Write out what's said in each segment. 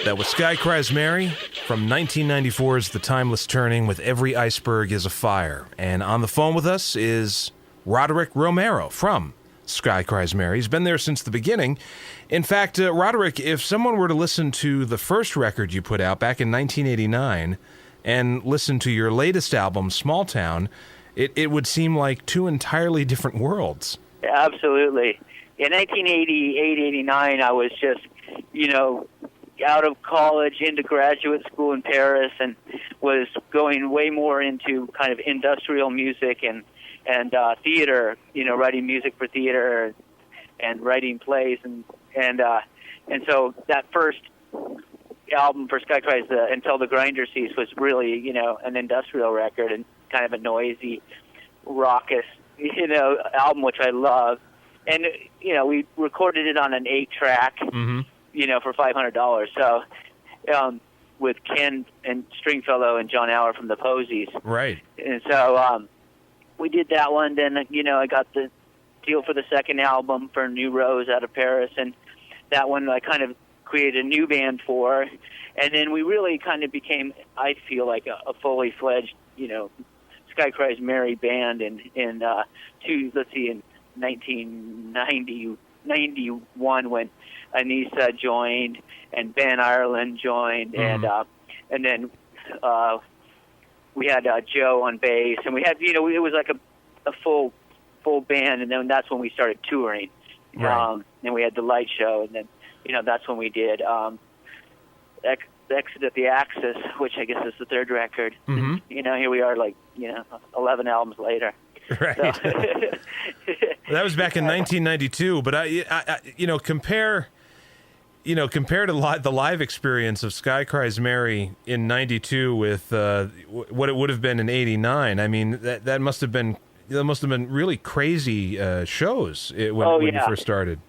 That was Sky Cries Mary from 1994's The Timeless Turning with Every Iceberg is a Fire. And on the phone with us is Roderick Romero from Sky Cries Mary. He's been there since the beginning. In fact, Roderick, if someone were to listen to the first record you put out back in 1989 and listen to your latest album, Small Town, it would seem like two entirely different worlds. Absolutely. In 1988, 89, I was just, out of college into graduate school in Paris and was going way more into kind of industrial music and theater, writing music for theater and writing plays and so that first album for Sky Cries, Until the Grinder Cease, was really, an industrial record and kind of a noisy, raucous, album, which I love. And, we recorded it on an 8-track, for $500. So, with Ken and Stringfellow and John Auer from the Posies. Right. And so, we did that one. Then, I got the deal for the second album for New Rose out of Paris. And that one I kind of created a new band for. And then we really kind of became, I feel like, a fully fledged, Sky Cries Mary band in 1991 when Anissa joined and Ben Ireland joined, and then we had Joe on bass, and we had it was like a full band, and then that's when we started touring. Right. And we had the light show, and then that's when we did Exit at the Axis, which I guess is the third record. And, here we are, 11 albums later. Right. So. That was back in 1992, but compare to the live experience of Sky Cries Mary in 92 with what it would have been in 89. I mean, that must have been really crazy shows when you first started.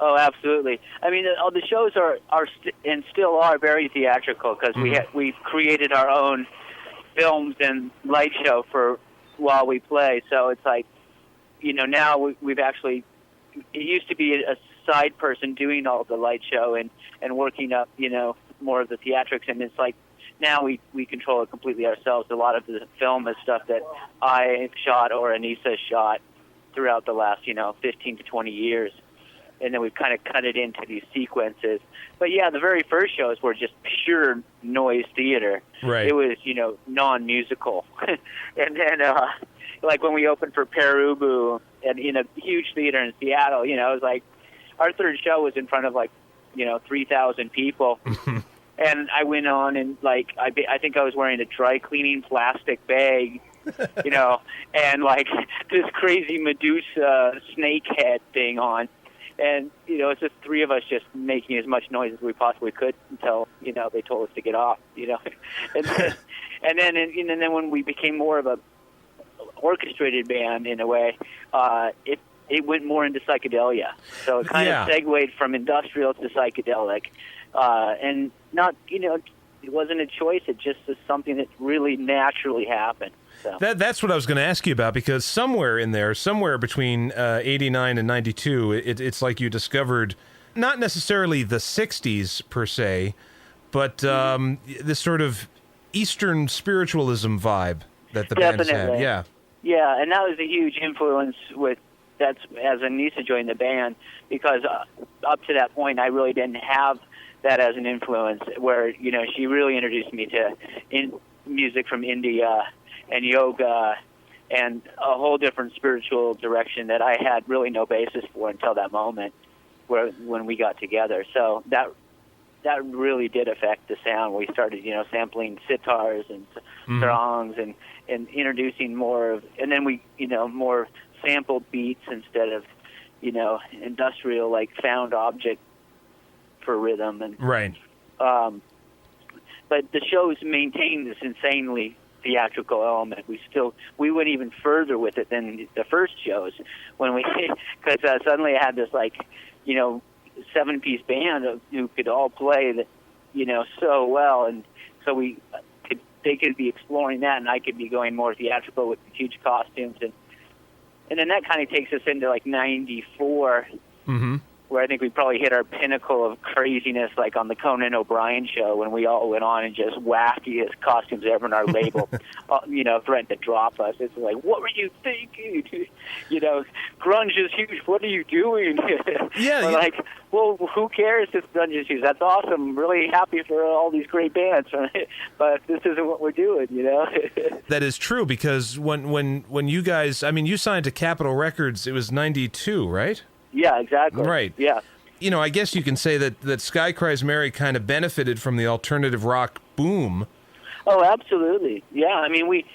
Oh, absolutely. I mean, all the shows are and still are very theatrical because we've created our own films and light show for while we play. So it's like, now we've actually, it used to be a side person doing all the light show and working up, more of the theatrics. And it's like, now we control it completely ourselves. A lot of the film is stuff that I shot or Anissa shot throughout the last, 15 to 20 years. And then we've kind of cut it into these sequences. But yeah, the very first shows were just pure noise theater. Right. It was, non-musical. And then, like when we opened for Perubu in a huge theater in Seattle, it was like our third show was in front of 3,000 people. And I went on and I think I was wearing a dry cleaning plastic bag, and this crazy Medusa snake head thing on. And, it's just three of us just making as much noise as we possibly could until, they told us to get off, And then when we became more of a orchestrated band in a way, it went more into psychedelia. So it kind of segued from industrial to psychedelic. And not, it wasn't a choice. It just was something that really naturally happened. So. That's what I was going to ask you about, because somewhere in there, somewhere between 89 and 92, it's like you discovered not necessarily the 60s per se, but this sort of Eastern spiritualism vibe that the band had. Yeah. Yeah, and that was a huge influence as Anissa joined the band, because up to that point I really didn't have that as an influence, where, she really introduced me to music from India and yoga and a whole different spiritual direction that I had really no basis for until that moment when we got together. So that really did affect the sound. We started, sampling sitars and sarongs and introducing more of, and then we, more sampled beats instead of, industrial, like found object for rhythm. And right. But the shows maintain this insanely theatrical element. We went even further with it than the first shows when because suddenly I had this 7-piece band who could all play so well, and so they could be exploring that, and I could be going more theatrical with huge costumes, and then that kind of takes us into 94, where I think we probably hit our pinnacle of craziness, like on the Conan O'Brien show, when we all went on and just wackiest costumes ever in our label, threatened to drop us. It's like, what were you thinking? Grunge is huge. What are you doing? Yeah. We're like, well, who cares if grunge is huge? That's awesome. I'm really happy for all these great bands, but this isn't what we're doing, That is true, because when you guys, I mean, you signed to Capitol Records, it was 92, right? Yeah, exactly. Right. Yeah. I guess you can say that Sky Cries Mary kind of benefited from the alternative rock boom. Oh, absolutely. Yeah, I mean, we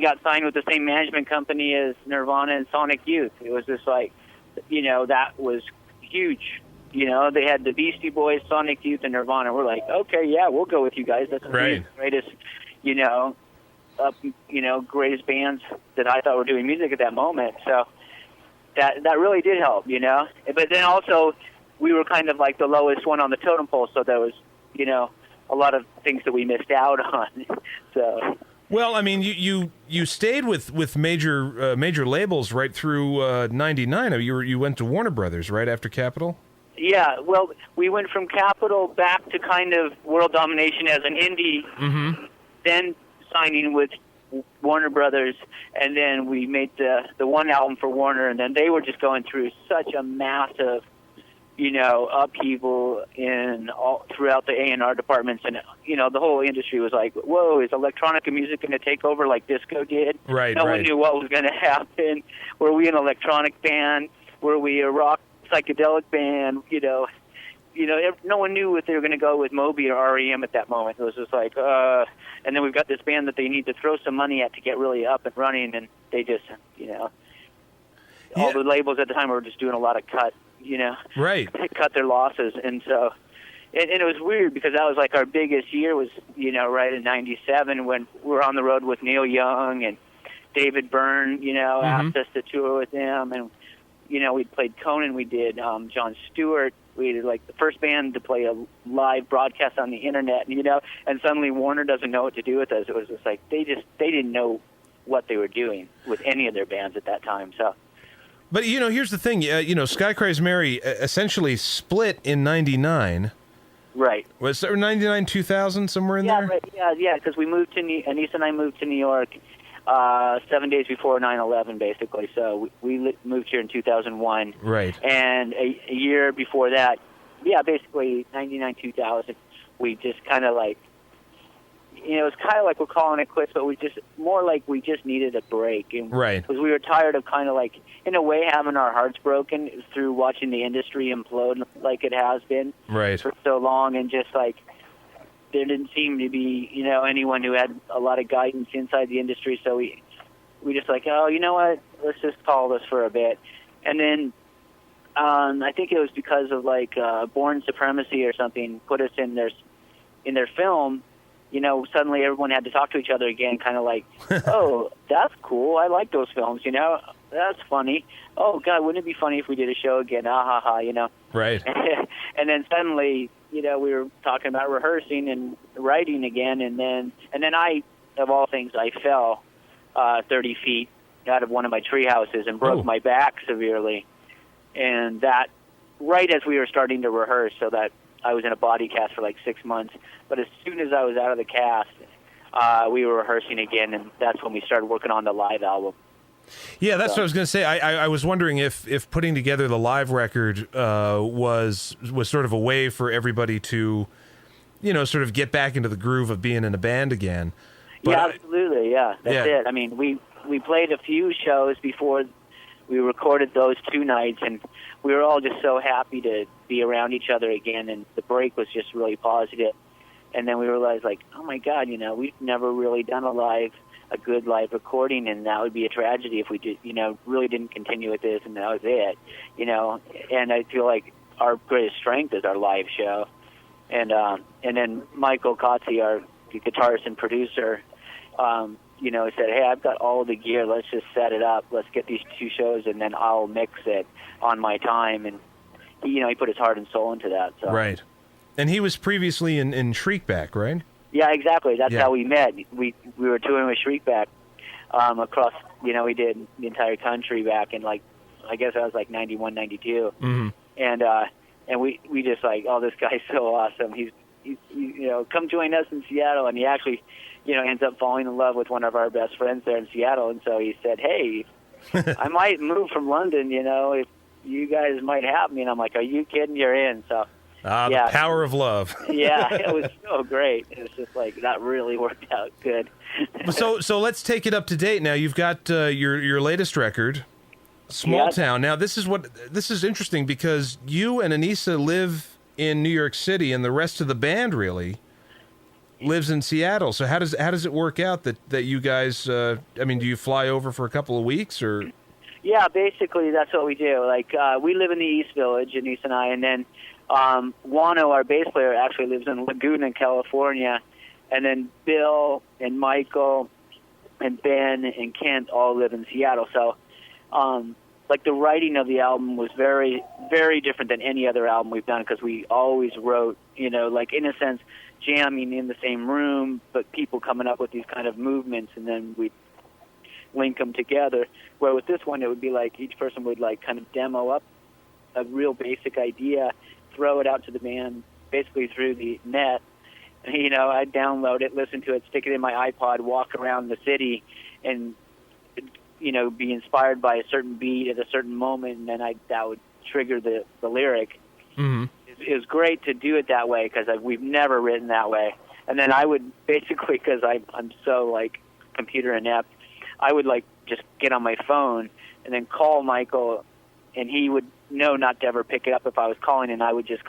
got signed with the same management company as Nirvana and Sonic Youth. It was just like, that was huge. They had the Beastie Boys, Sonic Youth, and Nirvana. We're like, okay, yeah, we'll go with you guys. That's the greatest, greatest bands that I thought were doing music at that moment. So that really did help, But then also, we were kind of like the lowest one on the totem pole, so there was, a lot of things that we missed out on. So. Well, I mean, you stayed with major labels right through '99. You went to Warner Brothers right after Capitol. Yeah, well, we went from Capitol back to kind of world domination as an indie, then signing with Warner Brothers, and then we made the one album for Warner, and then they were just going through such a massive, upheaval throughout the A&R departments, and the whole industry was like, whoa, is electronic music going to take over like disco did? Right. No one knew what was going to happen. Were we an electronic band? Were we a rock psychedelic band? No one knew if they were going to go with Moby or REM at that moment. It was just like, and then we've got this band that they need to throw some money at to get really up and running, and they just, all the labels at the time were just doing a lot of cut, right, cut their losses, and so, and it was weird because that was like our biggest year was, right in '97 when we were on the road with Neil Young and David Byrne, asked us to tour with them, and we played Conan, we did Jon Stewart. We did like the first band to play a live broadcast on the internet, and suddenly Warner doesn't know what to do with us. It was just like they didn't know what they were doing with any of their bands at that time. So, but here's the thing, Sky Cries Mary essentially split in '99. Right. Was there 99, 2000 somewhere in there? Right. Yeah, because we moved to Anissa and I moved to New York 7 days before 9/11, basically. So we moved here in 2001. Right. And a year before that, basically 99, 2000, we just kind of like, it was kind of like we're calling it quits, but we just needed a break. And right. Because we were tired of kind of like, in a way, having our hearts broken through watching the industry implode like it has been for so long, and just like, there didn't seem to be, anyone who had a lot of guidance inside the industry. So we just like, oh, you know what? Let's just call this for a bit. And then I think it was because of like Born Supremacy or something put us in their film. Suddenly everyone had to talk to each other again, kind of like, oh, that's cool. I like those films. That's funny. Oh God, wouldn't it be funny if we did a show again? Ah ha ha. Right. And then suddenly, we were talking about rehearsing and writing again, and then I, of all things, I fell 30 feet out of one of my tree houses and broke my back severely. And that right as we were starting to rehearse, so that I was in a body cast for like 6 months. But as soon as I was out of the cast, we were rehearsing again, and that's when we started working on the live album. Yeah, that's what I was going to say. I was wondering if putting together the live record was sort of a way for everybody to, sort of get back into the groove of being in a band again. But absolutely. That's it. I mean, we played a few shows before we recorded those 2 nights, and we were all just so happy to be around each other again, and the break was just really positive. And then we realized, like, oh my God, we've never really done a good live recording, and that would be a tragedy if we did, really didn't continue with this, and that was it, And I feel like our greatest strength is our live show. And then Michael Kotze, our guitarist and producer, said, hey, I've got all the gear. Let's just set it up. Let's get these 2 shows, and then I'll mix it on my time. And he put his heart and soul into that. So. Right. And he was previously in Shriekback, right? Yeah, exactly. That's how we met. We were touring with Shriekback across, we did the entire country back in, like, I guess I was like 91, 92. Mm-hmm. and we just like, oh, this guy's so awesome. He's come join us in Seattle, and he actually, ends up falling in love with one of our best friends there in Seattle, and so he said, hey, I might move from London, if you guys might have me, and I'm like, are you kidding? You're in. So. The power of love. Yeah, it was so great. It was just like that really worked out good. So let's take it up to date now. You've got your latest record, Small Town. Now this is interesting because you and Anissa live in New York City, and the rest of the band really lives in Seattle. So how does it work out that you guys? Do you fly over for a couple of weeks or? Yeah, basically that's what we do. Like we live in the East Village, Anissa and I, and then. Wano, our bass player, actually lives in Laguna, California, and then Bill and Michael and Ben and Kent all live in Seattle. So, the writing of the album was very, very different than any other album we've done because we always wrote, in a sense, jamming in the same room, but people coming up with these kind of movements, and then we'd link them together. Where with this one, it would be like each person would kind of demo up a real basic idea, throw it out to the band basically through the net. I'd download it, listen to it, stick it in my iPod, walk around the city, and be inspired by a certain beat at a certain moment, and then that would trigger the lyric. Mm-hmm. It was great to do it that way because we've never written that way. And then I would basically, because I'm so computer inept, I would just get on my phone and then call Michael, and he would know not to ever pick it up if I was calling, and I would just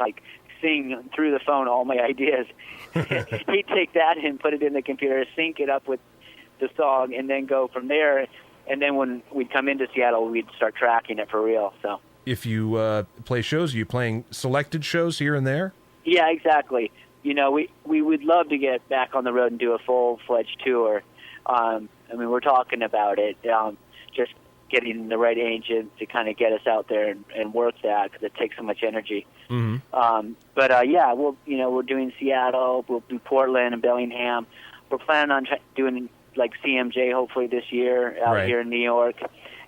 sing through the phone all my ideas. He'd take that and put it in the computer, sync it up with the song, and then go from there. And then when we'd come into Seattle, we'd start tracking it for real. So if you play shows, are you playing selected shows here and there? Yeah, exactly. We would love to get back on the road and do a full-fledged tour. We're talking about it. Just getting the right agent to kind of get us out there and work that because it takes so much energy. Mm-hmm. We're doing Seattle, we'll do Portland and Bellingham. We're planning on doing CMJ hopefully this year out here in New York,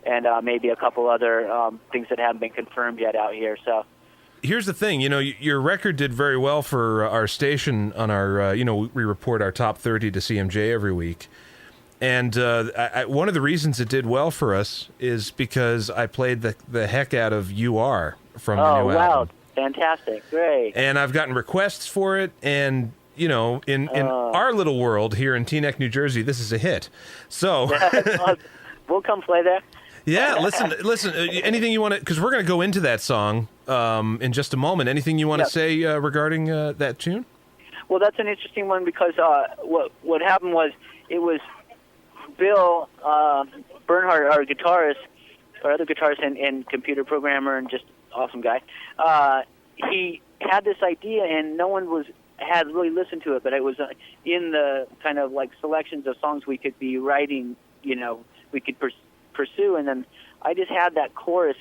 and maybe a couple other things that haven't been confirmed yet out here. So. Here's the thing, your record did very well for our station on our, we report our top 30 to CMJ every week. And one of the reasons it did well for us is because I played the heck out of You Are from the new album. Oh, wow. Fantastic. Great. And I've gotten requests for it, and, in our little world here in Teaneck, New Jersey, this is a hit. So we'll come play there. Yeah, listen. Anything you want to, because we're going to go into that song in just a moment. Anything you want to say regarding that tune? Well, that's an interesting one because what happened was it was Bill Bernhardt, our other guitarist and computer programmer and just awesome guy. He had this idea, and no one had really listened to it, but it was in the kind of selections of songs we could be writing. We could pursue, and then I just had that chorus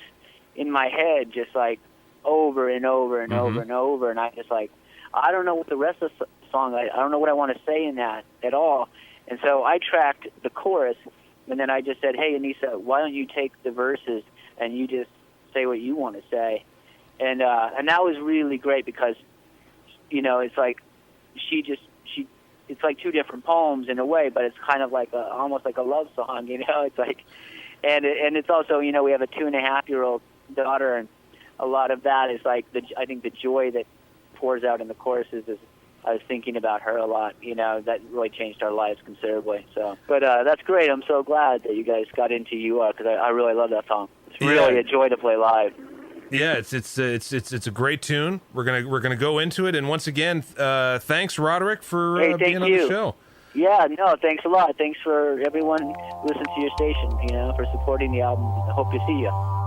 in my head, just over and over and over and over, and I just I don't know what the rest of the song. I don't know what I want to say in that at all. And so I tracked the chorus, and then I just said, hey, Anissa, why don't you take the verses and you just say what you want to say? And that was really great because, it's it's two different poems in a way, but it's kind of almost like a love song, It's and it's also, we have a 2.5-year-old daughter, and a lot of that is I think the joy that pours out in the choruses is, I was thinking about her a lot, that really changed our lives considerably. So, but that's great. I'm so glad that you guys got into You Are because I really love that song. It's really a joy to play live. Yeah, it's a great tune. We're gonna go into it, and once again, thanks Roderick for being on the show. Yeah, no, thanks a lot. Thanks for everyone who listens to your station, for supporting the album. I hope to see you.